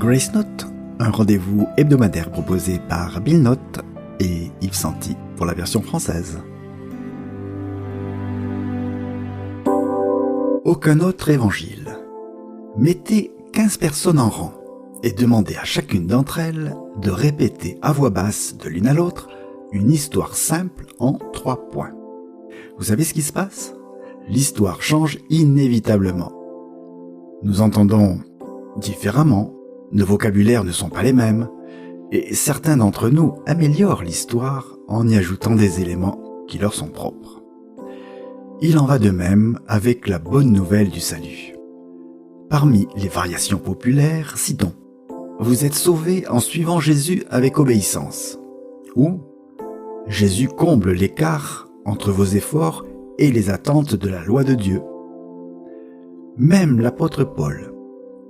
Grace Note, un rendez-vous hebdomadaire proposé par Bill Note et Yves Santi pour la version française. Aucun autre évangile. Mettez 15 personnes en rang et demandez à chacune d'entre elles de répéter à voix basse de l'une à l'autre une histoire simple en 3 points. Vous savez ce qui se passe ? L'histoire change inévitablement. Nous entendons différemment, nos vocabulaires ne sont pas les mêmes, et certains d'entre nous améliorent l'histoire en y ajoutant des éléments qui leur sont propres. Il en va de même avec la bonne nouvelle du salut. Parmi les variations populaires, citons « Vous êtes sauvés en suivant Jésus avec obéissance » ou « Jésus comble l'écart entre vos efforts et les attentes de la loi de Dieu ». Même l'apôtre Paul,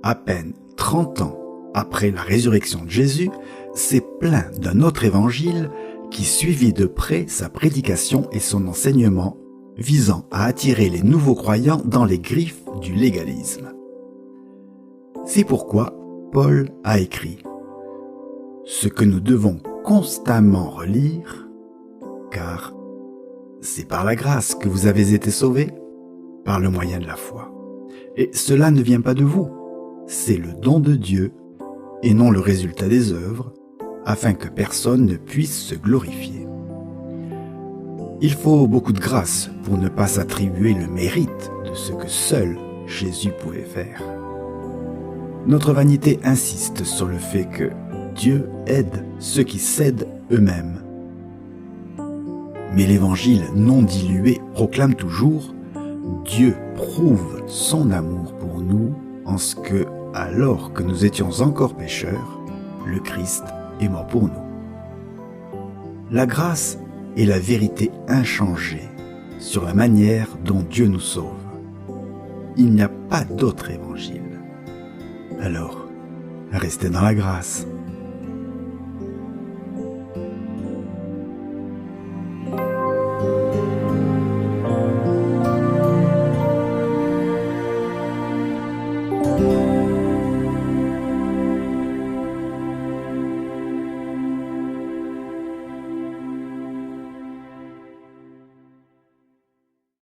à peine 30 ans après la résurrection de Jésus, s'est plaint d'un autre évangile qui suivit de près sa prédication et son enseignement, visant à attirer les nouveaux croyants dans les griffes du légalisme. C'est pourquoi Paul a écrit « Ce que nous devons constamment relire, car c'est par la grâce que vous avez été sauvés, par le moyen de la foi. Et cela ne vient pas de vous, c'est le don de Dieu, et non le résultat des œuvres, afin que personne ne puisse se glorifier. » Il faut beaucoup de grâce pour ne pas s'attribuer le mérite de ce que seul Jésus pouvait faire. Notre vanité insiste sur le fait que Dieu aide ceux qui cèdent eux-mêmes. Mais l'évangile non dilué proclame toujours « Dieu prouve son amour pour nous en ce que, alors que nous étions encore pécheurs, le Christ est mort pour nous. » La grâce est la vérité inchangée sur la manière dont Dieu nous sauve. Il n'y a pas d'autre évangile. Alors, restez dans la grâce.